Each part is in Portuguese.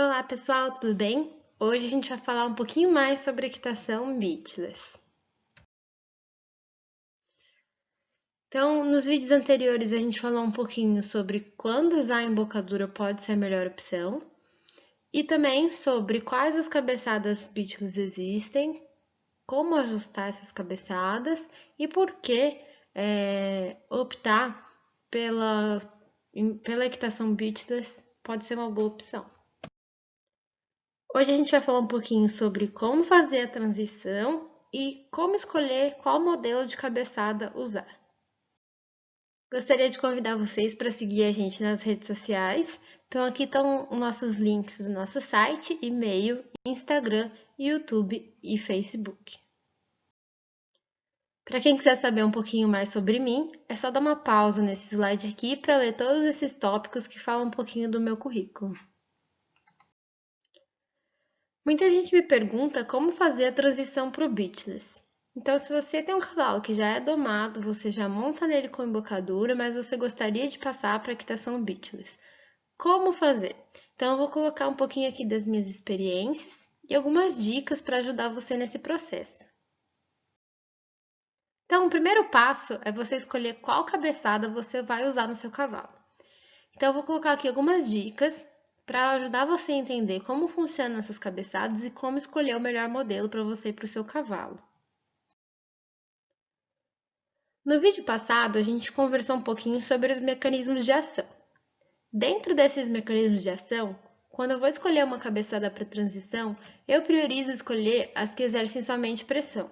Olá pessoal, tudo bem? Hoje a gente vai falar um pouquinho mais sobre equitação beachless. Então, nos vídeos anteriores a gente falou um pouquinho sobre quando usar a embocadura pode ser a melhor opção e também sobre quais as cabeçadas beachless existem, como ajustar essas cabeçadas e por que optar pela equitação beachless pode ser uma boa opção. Hoje a gente vai falar um pouquinho sobre como fazer a transição e como escolher qual modelo de cabeçada usar. Gostaria de convidar vocês para seguir a gente nas redes sociais. Então aqui estão os nossos links do nosso site, e-mail, Instagram, YouTube e Facebook. Para quem quiser saber um pouquinho mais sobre mim, é só dar uma pausa nesse slide aqui para ler todos esses tópicos que falam um pouquinho do meu currículo. Muita gente me pergunta como fazer a transição para o beachless. Então, se você tem um cavalo que já é domado, você já monta nele com embocadura, mas você gostaria de passar para a equitação beachless. Como fazer? Então, eu vou colocar um pouquinho aqui das minhas experiências e algumas dicas para ajudar você nesse processo. Então, o primeiro passo é você escolher qual cabeçada você vai usar no seu cavalo. Então, eu vou colocar aqui algumas dicas para ajudar você a entender como funcionam essas cabeçadas e como escolher o melhor modelo para você e para o seu cavalo. No vídeo passado, a gente conversou um pouquinho sobre os mecanismos de ação. Dentro desses mecanismos de ação, quando eu vou escolher uma cabeçada para transição, eu priorizo escolher as que exercem somente pressão,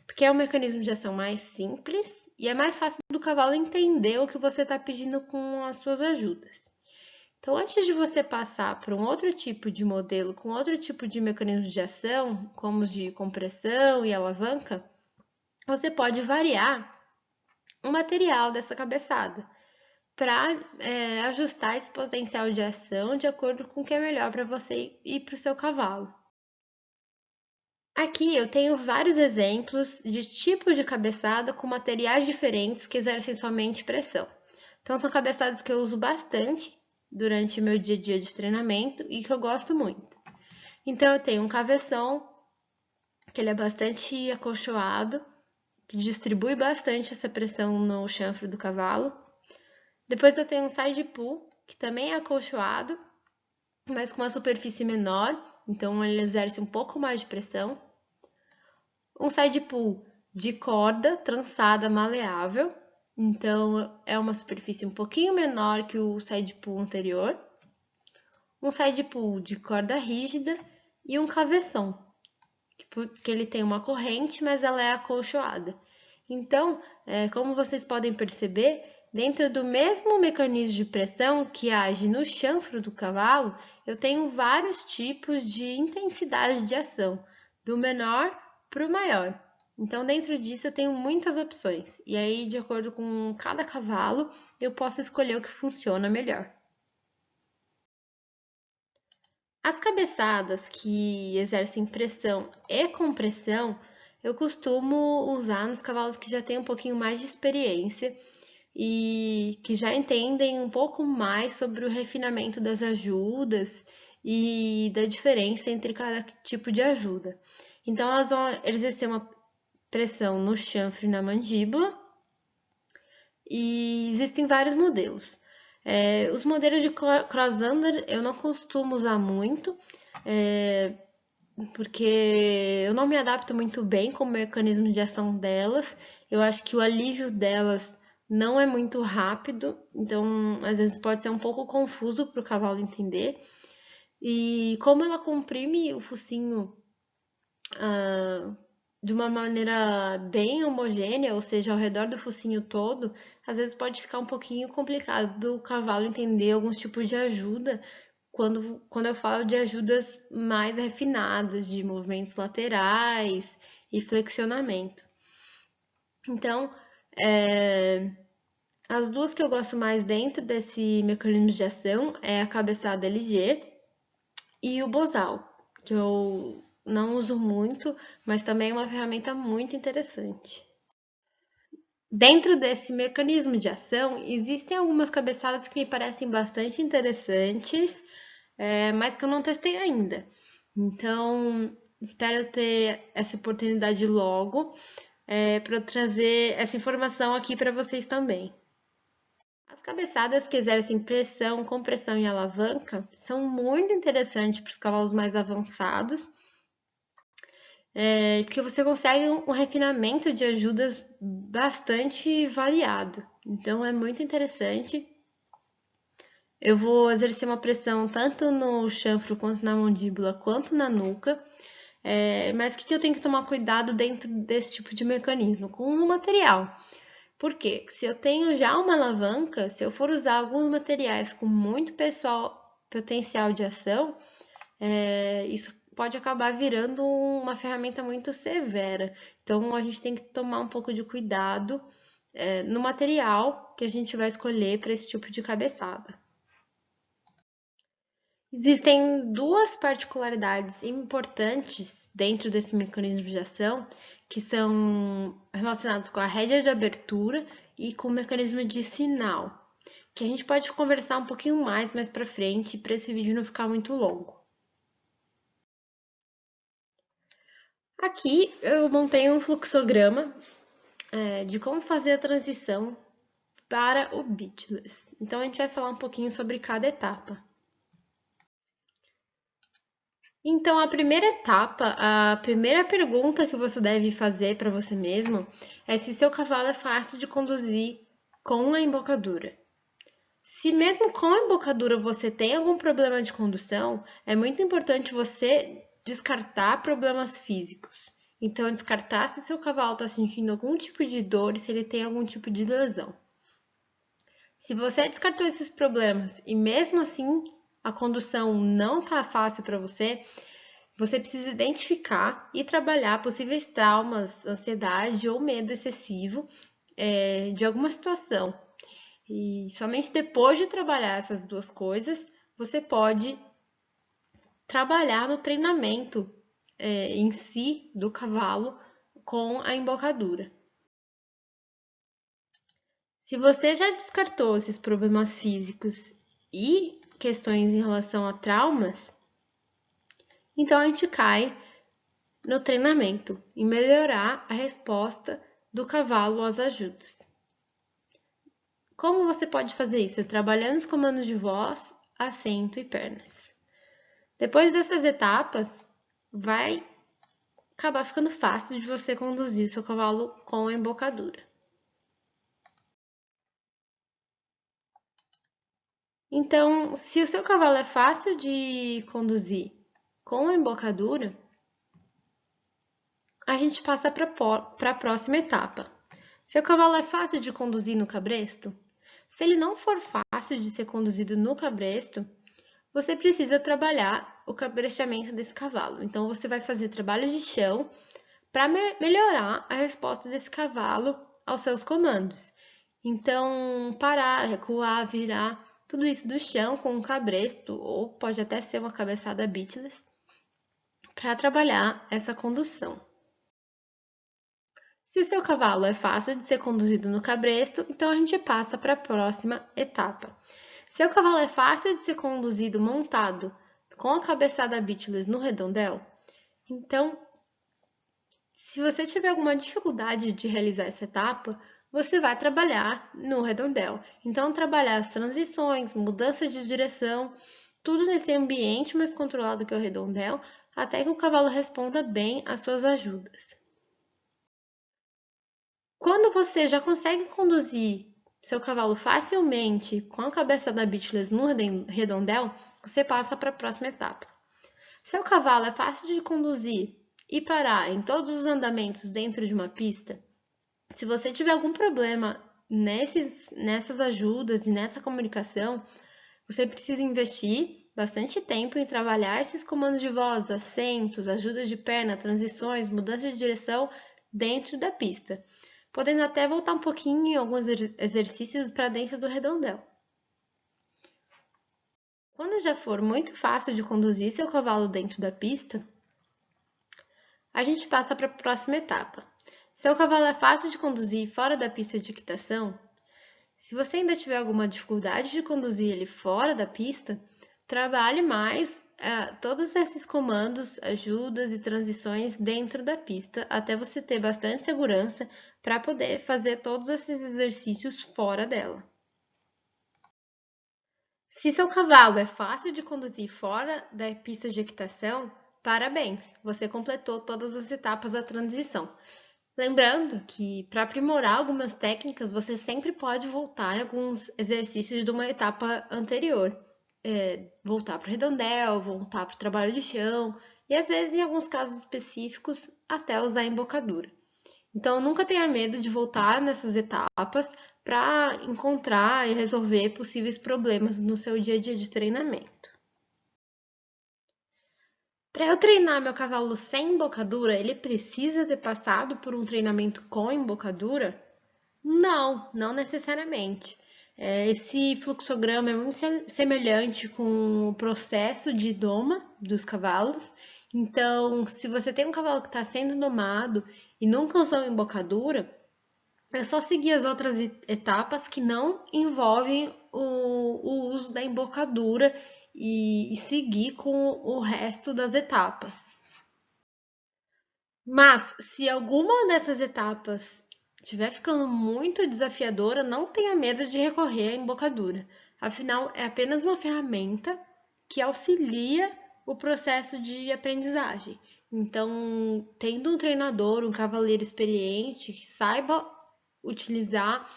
porque é um mecanismo de ação mais simples e é mais fácil do cavalo entender o que você está pedindo com as suas ajudas. Então, antes de você passar para um outro tipo de modelo com outro tipo de mecanismo de ação, como os de compressão e alavanca, você pode variar o material dessa cabeçada para ajustar esse potencial de ação de acordo com o que é melhor para você e para o seu cavalo. Aqui eu tenho vários exemplos de tipos de cabeçada com materiais diferentes que exercem somente pressão. Então, são cabeçadas que eu uso bastante durante o meu dia a dia de treinamento e que eu gosto muito. Então, eu tenho um cabeção, que ele é bastante acolchoado, que distribui bastante essa pressão no chanfre do cavalo. Depois eu tenho um side pull, que também é acolchoado, mas com uma superfície menor, então ele exerce um pouco mais de pressão. Um side pull de corda trançada maleável, então é uma superfície um pouquinho menor que o side pull anterior. Um side pull de corda rígida e um cabeção, que ele tem uma corrente, mas ela é acolchoada. Então, como vocês podem perceber, dentro do mesmo mecanismo de pressão que age no chanfro do cavalo, eu tenho vários tipos de intensidade de ação, do menor para o maior. Então, dentro disso, eu tenho muitas opções. E aí, de acordo com cada cavalo, eu posso escolher o que funciona melhor. As cabeçadas que exercem pressão e compressão, eu costumo usar nos cavalos que já têm um pouquinho mais de experiência e que já entendem um pouco mais sobre o refinamento das ajudas e da diferença entre cada tipo de ajuda. Então, elas vão exercer uma pressão no chanfre e na mandíbula e existem vários modelos. Os modelos de crossunder eu não costumo usar muito, porque eu não me adapto muito bem com o mecanismo de ação delas. Eu acho que o alívio delas não é muito rápido, então às vezes pode ser um pouco confuso para o cavalo entender. E como ela comprime o focinho de uma maneira bem homogênea, ou seja, ao redor do focinho todo, às vezes pode ficar um pouquinho complicado do cavalo entender alguns tipos de ajuda quando eu falo de ajudas mais refinadas, de movimentos laterais e flexionamento. Então, as duas que eu gosto mais dentro desse mecanismo de ação é a cabeçada LG e o Bosal, que eu não uso muito, mas também é uma ferramenta muito interessante. Dentro desse mecanismo de ação, existem algumas cabeçadas que me parecem bastante interessantes, mas que eu não testei ainda. Então, espero ter essa oportunidade logo, para eu trazer essa informação aqui para vocês também. As cabeçadas que exercem pressão, compressão e alavanca são muito interessantes para os cavalos mais avançados, porque você consegue um refinamento de ajudas bastante variado. Então é muito interessante. Eu vou exercer uma pressão tanto no chanfro quanto na mandíbula, quanto na nuca. Mas o que eu tenho que tomar cuidado dentro desse tipo de mecanismo? Com o material. Por quê? Se eu tenho já uma alavanca, se eu for usar alguns materiais com muito potencial de ação, isso pode acabar virando uma ferramenta muito severa. Então, a gente tem que tomar um pouco de cuidado no material que a gente vai escolher para esse tipo de cabeçada. Existem duas particularidades importantes dentro desse mecanismo de ação, que são relacionados com a rédea de abertura e com o mecanismo de sinal, que a gente pode conversar um pouquinho mais para frente, para esse vídeo não ficar muito longo. Aqui eu montei um fluxograma de como fazer a transição para o Beatless. Então a gente vai falar um pouquinho sobre cada etapa. Então, a primeira etapa, a primeira pergunta que você deve fazer para você mesmo é se seu cavalo é fácil de conduzir com a embocadura. Se mesmo com a embocadura você tem algum problema de condução, é muito importante você descartar problemas físicos. Então, descartar se seu cavalo está sentindo algum tipo de dor e se ele tem algum tipo de lesão. Se você descartou esses problemas e mesmo assim a condução não está fácil para você, você precisa identificar e trabalhar possíveis traumas, ansiedade ou medo excessivo de alguma situação. E somente depois de trabalhar essas duas coisas, você pode trabalhar no treinamento em si do cavalo com a embocadura. Se você já descartou esses problemas físicos e questões em relação a traumas, então a gente cai no treinamento, em melhorar a resposta do cavalo às ajudas. Como você pode fazer isso? Trabalhando os comandos de voz, assento e pernas. Depois dessas etapas, vai acabar ficando fácil de você conduzir seu cavalo com a embocadura. Então, se o seu cavalo é fácil de conduzir com a embocadura, a gente passa para a próxima etapa. Seu cavalo é fácil de conduzir no cabresto? Se ele não for fácil de ser conduzido no cabresto, você precisa trabalhar o cabresteamento desse cavalo. Então, você vai fazer trabalho de chão para melhorar a resposta desse cavalo aos seus comandos. Então, parar, recuar, virar, tudo isso do chão com um cabresto, ou pode até ser uma cabeçada Beatless, para trabalhar essa condução. Se o seu cavalo é fácil de ser conduzido no cabresto, então a gente passa para a próxima etapa. Se o cavalo é fácil de ser conduzido montado com a cabeçada Beatless no redondel, então, se você tiver alguma dificuldade de realizar essa etapa, você vai trabalhar no redondel. Então, trabalhar as transições, mudança de direção, tudo nesse ambiente mais controlado que é o redondel, até que o cavalo responda bem às suas ajudas. Quando você já consegue conduzir seu cavalo facilmente com a cabeça da Beatless no redondel, você passa para a próxima etapa. Seu cavalo é fácil de conduzir e parar em todos os andamentos dentro de uma pista? Se você tiver algum problema nessas ajudas e nessa comunicação, você precisa investir bastante tempo em trabalhar esses comandos de voz, assentos, ajudas de perna, transições, mudança de direção dentro da pista, podendo até voltar um pouquinho em alguns exercícios para dentro do redondel. Quando já for muito fácil de conduzir seu cavalo dentro da pista, a gente passa para a próxima etapa. Seu cavalo é fácil de conduzir fora da pista de equitação? Se você ainda tiver alguma dificuldade de conduzir ele fora da pista, Trabalhe mais todos esses comandos, ajudas e transições dentro da pista, até você ter bastante segurança para poder fazer todos esses exercícios fora dela. Se seu cavalo é fácil de conduzir fora da pista de equitação, parabéns, você completou todas as etapas da transição. Lembrando que, para aprimorar algumas técnicas, você sempre pode voltar em alguns exercícios de uma etapa anterior. Voltar para o redondel, voltar para o trabalho de chão e, às vezes, em alguns casos específicos, até usar a embocadura. Então, nunca tenha medo de voltar nessas etapas para encontrar e resolver possíveis problemas no seu dia a dia de treinamento. Para eu treinar meu cavalo sem embocadura, ele precisa ter passado por um treinamento com embocadura? Não, não necessariamente. Esse fluxograma é muito semelhante com o processo de doma dos cavalos. Então, se você tem um cavalo que está sendo domado e nunca usou embocadura, é só seguir as outras etapas que não envolvem o uso da embocadura e seguir com o resto das etapas. Mas, se alguma dessas etapas estiver ficando muito desafiadora, não tenha medo de recorrer à embocadura. Afinal, é apenas uma ferramenta que auxilia o processo de aprendizagem. Então, tendo um treinador, um cavaleiro experiente que saiba utilizar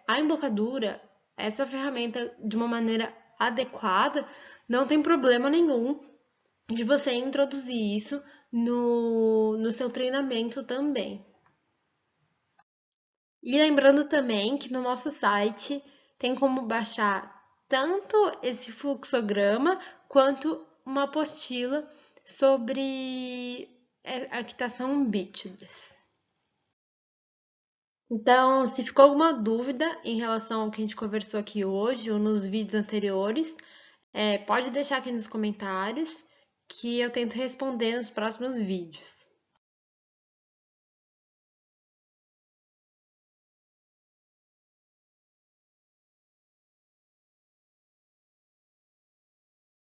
a embocadura, essa ferramenta de uma maneira adequada, não tem problema nenhum de você introduzir isso no seu treinamento também. E lembrando também que no nosso site tem como baixar tanto esse fluxograma quanto uma apostila sobre a equitação BITDES. Então, se ficou alguma dúvida em relação ao que a gente conversou aqui hoje ou nos vídeos anteriores, pode deixar aqui nos comentários que eu tento responder nos próximos vídeos.